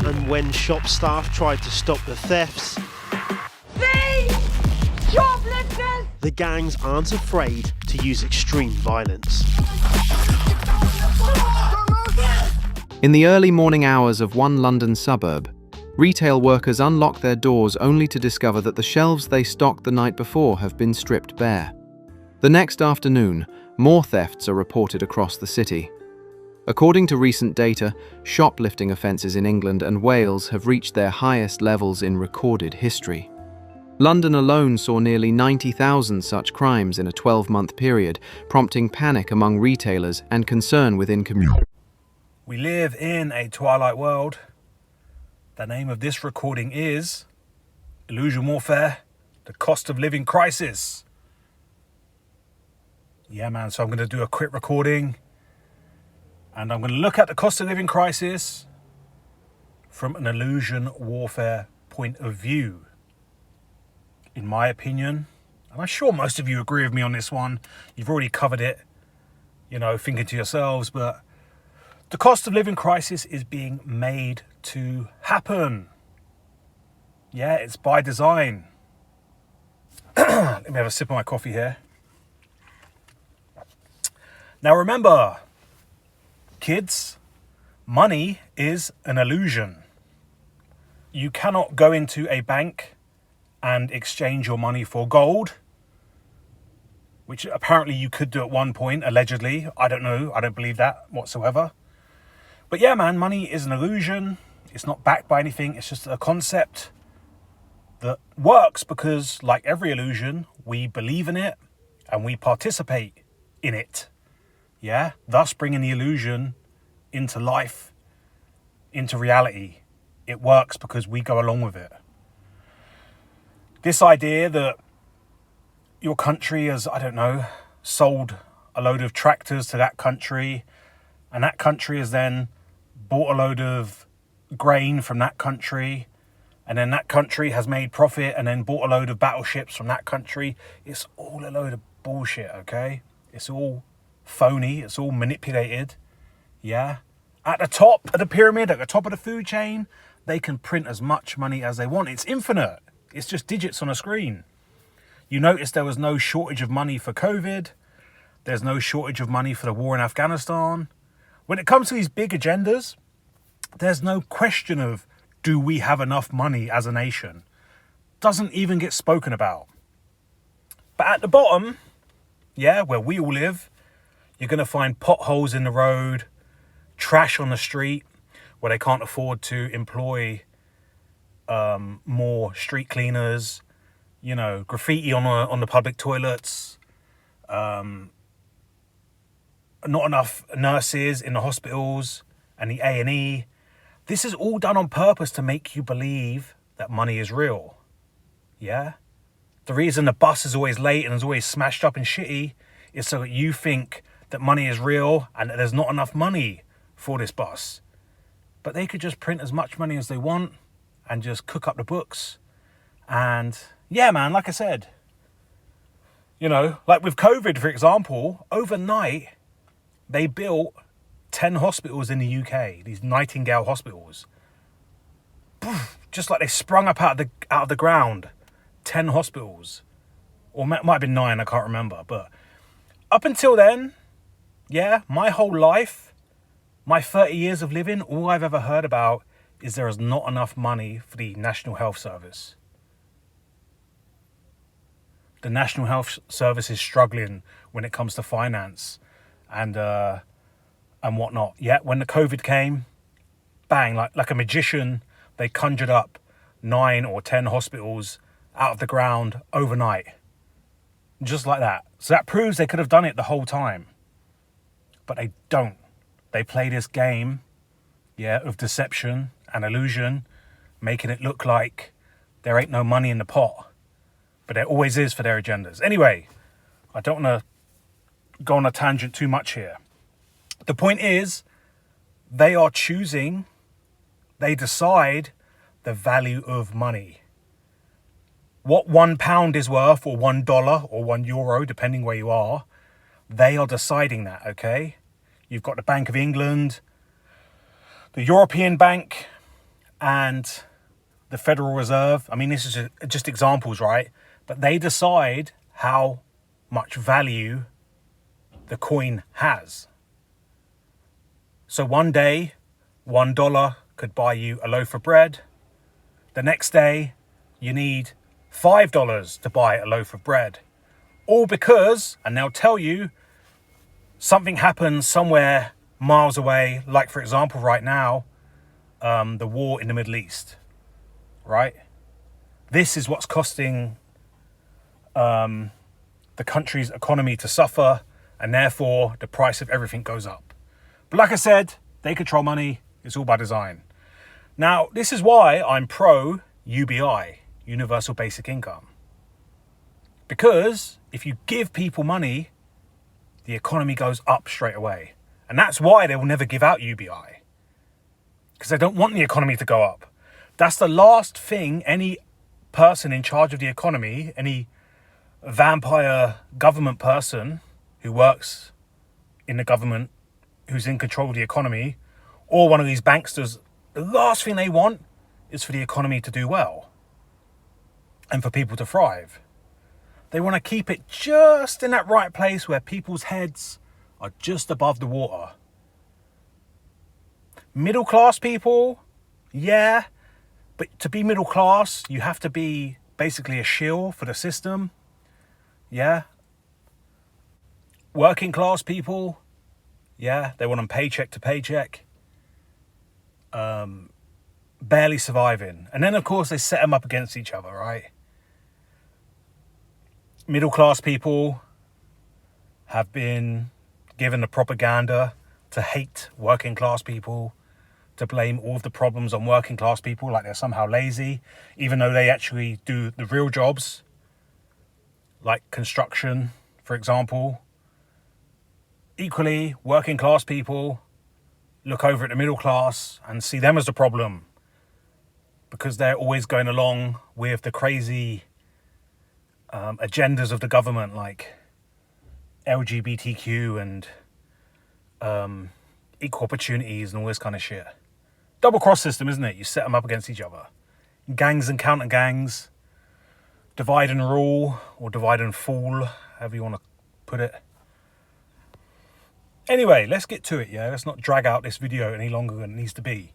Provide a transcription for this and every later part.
And when shop staff tried to stop the thefts, shoplifters! The gangs aren't afraid to use extreme violence. In the early morning hours of one London suburb, retail workers unlock their doors only to discover that the shelves they stocked the night before have been stripped bare. The next afternoon, more thefts are reported across the city. According to recent data, shoplifting offences in England and Wales have reached their highest levels in recorded history. London alone saw nearly 90,000 such crimes in a 12-month period, prompting panic among retailers and concern within communities. We live in a twilight world. The name of this recording is Illusion Warfare, The Cost of Living Crisis. Yeah, man, so I'm going to do a quick recording and I'm going to look at the cost of living crisis from an illusion warfare point of view. In my opinion, and I'm sure most of you agree with me on this one, you've already covered it, thinking to yourselves, but the cost of living crisis is being made to happen. Yeah, it's by design. Let me have a sip of my coffee here. Now remember, kids, money is an illusion. You cannot go into a bank and exchange your money for gold, which apparently you could do at one point, allegedly. I don't know. I don't believe that whatsoever. But yeah, man, money is an illusion. It's not backed by anything. It's just a concept that works because, like every illusion, we believe in it and we participate in it. Yeah, thus bringing the illusion into life, into reality. It works because we go along with it. This idea that your country has, sold a load of tractors to that country, and that country has then bought a load of grain from that country, and then that country has made profit and then bought a load of battleships from that country. It's all a load of bullshit, okay? It's all phony. It's all manipulated. Yeah? At the top of the pyramid, at the top of the food chain, they can print as much money as they want. It's infinite. It's just digits on a screen. You notice there was no shortage of money for COVID. There's no shortage of money for the war in Afghanistan. When it comes to these big agendas, there's no question of, do we have enough money as a nation? Doesn't even get spoken about. But at the bottom, yeah, where we all live, you're going to find potholes in the road, trash on the street, where they can't afford to employ more street cleaners, graffiti on the public toilets, not enough nurses in the hospitals and the A&E. This is all done on purpose to make you believe that money is real. Yeah? The reason the bus is always late and is always smashed up and shitty is so that you think that money is real and that there's not enough money for this bus. But they could just print as much money as they want and just cook up the books. And yeah, man, like I said, like with COVID, for example, overnight, they built 10 hospitals in the UK, these Nightingale hospitals. Just like they sprung up out of the ground, 10 hospitals. Or might have been 9, I can't remember. But up until then, yeah, my whole life, my 30 years of living, all I've ever heard about is there is not enough money for the National Health Service. The National Health Service is struggling when it comes to finance and whatnot. Yeah, when the COVID came, bang, like a magician, they conjured up 9 or 10 hospitals out of the ground overnight. Just like that. So that proves they could have done it the whole time. But they don't. They play this game, of deception and illusion, making it look like there ain't no money in the pot. But there always is for their agendas. Anyway, I don't want to go on a tangent too much here. The point is, they decide the value of money. What £1 is worth, or $1 or €1, depending where you are, they are deciding that, okay? You've got the Bank of England, the European Bank, and the Federal Reserve, I mean, this is just examples, right? But they decide how much value the coin has. So one day, $1 could buy you a loaf of bread. The next day, you need $5 to buy a loaf of bread. All because, and they'll tell you, something happens somewhere miles away, like for example right now, the war in the Middle East, right? This is what's costing the country's economy to suffer, and therefore the price of everything goes up. But like I said, they control money. It's all by design. Now, this is why I'm pro UBI, Universal Basic Income. Because if you give people money, the economy goes up straight away. And that's why they will never give out UBI. Because they don't want the economy to go up. That's the last thing any person in charge of the economy, any vampire government person who works in the government, who's in control of the economy, or one of these banksters, the last thing they want is for the economy to do well and for people to thrive. They want to keep it just in that right place where people's heads are just above the water. Middle class people, yeah, but to be middle class, you have to be basically a shill for the system, yeah. Working class people, yeah, they want them paycheck to paycheck, barely surviving. And then, of course, they set them up against each other, right? Middle class people have been given the propaganda to hate working class people, to blame all of the problems on working class people, like they're somehow lazy, even though they actually do the real jobs, like construction, for example. Equally, working class people look over at the middle class and see them as the problem because they're always going along with the crazy agendas of the government, like LGBTQ and equal opportunities and all this kind of shit. Double cross system, isn't it? You set them up against each other. Gangs and counter gangs, divide and rule, or divide and fall, however you want to put it. Anyway, let's get to it, yeah? Let's not drag out this video any longer than it needs to be.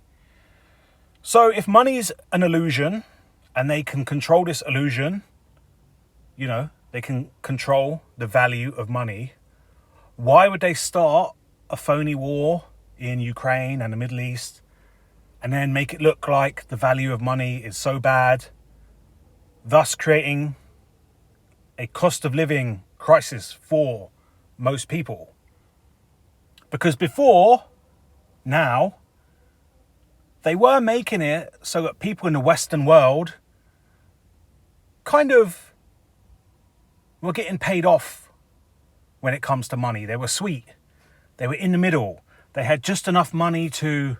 So if money's an illusion and they can control this illusion, you know, they can control the value of money, why would they start a phony war in Ukraine and the Middle East and then make it look like the value of money is so bad, thus creating a cost of living crisis for most people? Because before now, they were making it so that people in the Western world kind of were getting paid off when it comes to money. They were sweet. They were in the middle. They had just enough money to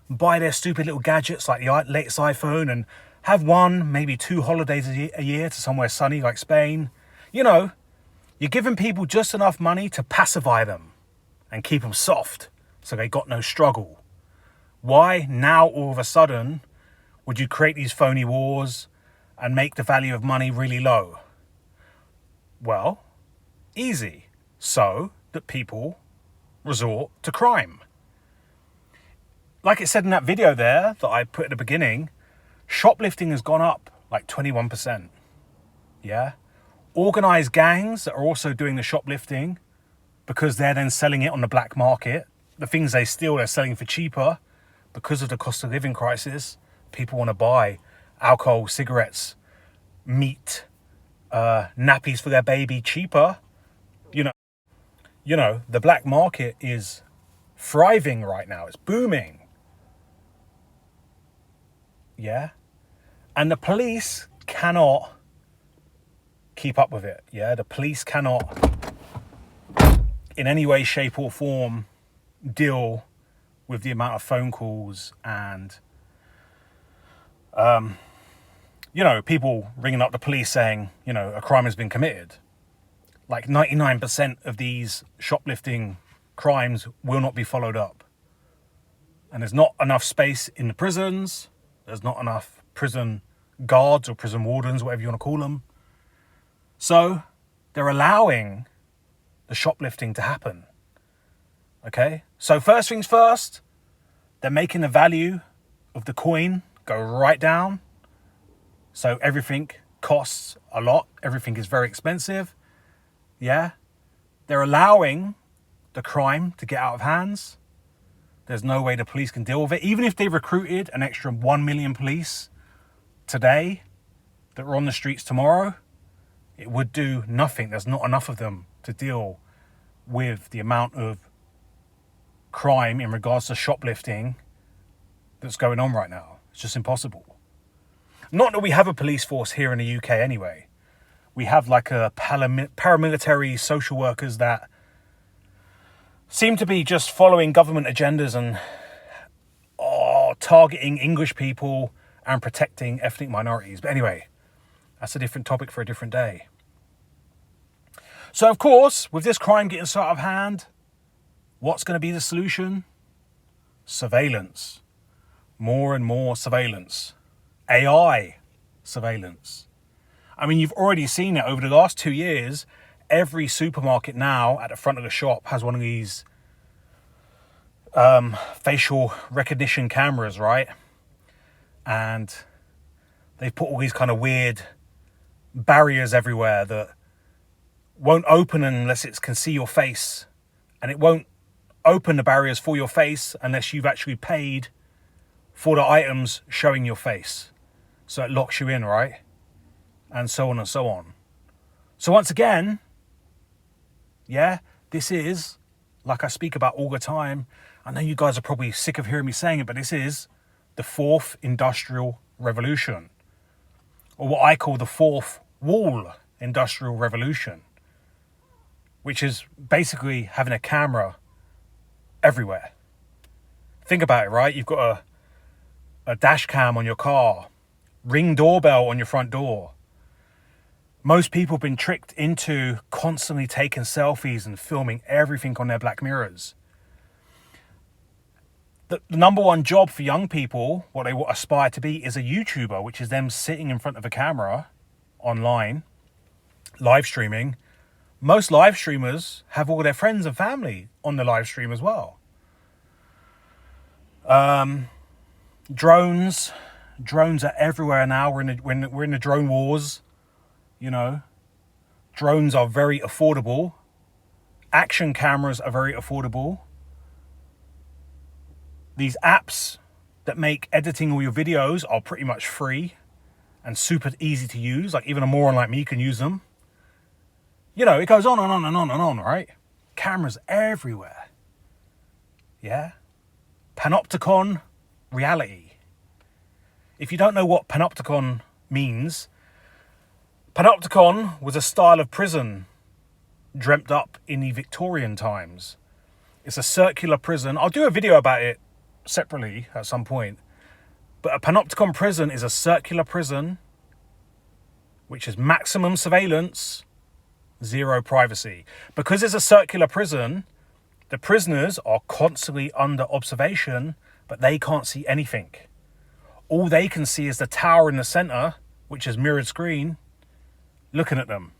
buy their stupid little gadgets like the latest iPhone and have one, maybe 2 holidays a year to somewhere sunny like Spain. You know, you're giving people just enough money to pacify them and keep them soft so they got no struggle. Why now all of a sudden would you create these phony wars and make the value of money really low? Well, easy. So that people resort to crime. Like it said in that video there that I put at the beginning, shoplifting has gone up like 21%. Yeah? Organised gangs that are also doing the shoplifting because they're then selling it on the black market. The things they steal, they're selling for cheaper because of the cost of living crisis. People want to buy alcohol, cigarettes, meat, nappies for their baby cheaper. You know, the black market is thriving right now. It's booming. Yeah? And the police cannot keep up with it. Yeah? The police cannot in any way, shape or form deal with the amount of phone calls and people ringing up the police saying, a crime has been committed. Like 99% of these shoplifting crimes will not be followed up. And there's not enough space in the prisons There's not enough prison guards or prison wardens, whatever you want to call them. So they're allowing the shoplifting to happen. Okay? So first things first, they're making the value of the coin go right down. So everything costs a lot. Everything is very expensive. Yeah? They're allowing the crime to get out of hands. There's no way the police can deal with it. Even if they recruited an extra 1 million police today that are on the streets tomorrow, it would do nothing. There's not enough of them to deal with the amount of crime in regards to shoplifting that's going on right now. It's just impossible. Not that we have a police force here in the UK anyway. We have like a paramilitary social workers that seem to be just following government agendas and targeting English people and protecting ethnic minorities. But anyway, that's a different topic for a different day. So of course, with this crime getting so out of hand, what's going to be the solution? Surveillance. More and more surveillance. AI surveillance. I mean, you've already seen it over the last 2 years. Every supermarket now at the front of the shop has one of these facial recognition cameras, right? And they've put all these kind of weird barriers everywhere that won't open unless it can see your face. And it won't open the barriers for your face unless you've actually paid for the items showing your face. So it locks you in, right? And so on and so on. So once again, yeah, this is, like I speak about all the time, I know you guys are probably sick of hearing me saying it, but this is the fourth industrial revolution, or what I call the fourth wall industrial revolution, which is basically having a camera everywhere. Think about it, right? You've got a dash cam on your car, Ring doorbell on your front door. Most people have been tricked into constantly taking selfies and filming everything on their Black Mirrors. The number one job for young people, what they aspire to be, is a YouTuber, which is them sitting in front of a camera online, live streaming. Most live streamers have all their friends and family on the live stream as well. Drones are everywhere now. We're in the drone wars. You know, drones are very affordable. Action cameras are very affordable. These apps that make editing all your videos are pretty much free and super easy to use. Like even a moron like me can use them. You know, it goes on and on and on and on, right? Cameras everywhere. Yeah? Panopticon reality. If you don't know what panopticon means, panopticon was a style of prison dreamt up in the Victorian times. It's a circular prison. I'll do a video about it separately at some point. But a panopticon prison is a circular prison which is maximum surveillance, zero privacy. Because it's a circular prison, the prisoners are constantly under observation, but they can't see anything. All they can see is the tower in the center, which is mirrored screen, looking at them.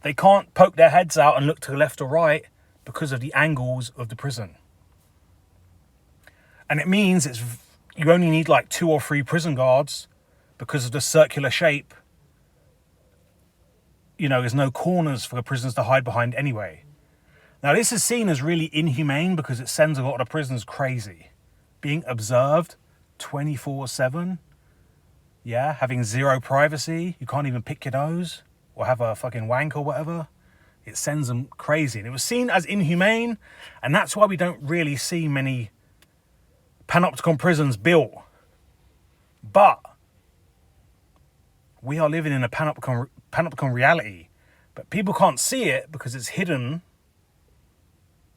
They can't poke their heads out and look to the left or right because of the angles of the prison. And it means you only need like 2 or 3 prison guards because of the circular shape. You know, there's no corners for the prisoners to hide behind anyway. Now, this is seen as really inhumane because it sends a lot of prisoners crazy. Being observed 24/7, yeah, having zero privacy, you can't even pick your nose or have a fucking wank or whatever. It sends them crazy. And it was seen as inhumane, and that's why we don't really see many panopticon prisons built. But we are living in a panopticon reality, but people can't see it because it's hidden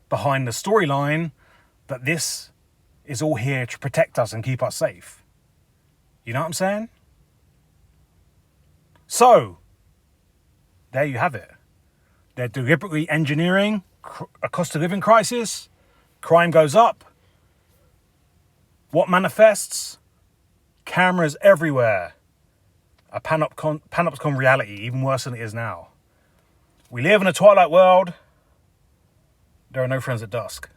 behind the storyline that this is all here to protect us and keep us safe. You know what I'm saying? So, there you have it. They're deliberately engineering a cost of living crisis. Crime goes up. What manifests? cameras everywhere. A panopticon reality, even worse than it is now. We live in a twilight world. There are no friends at dusk.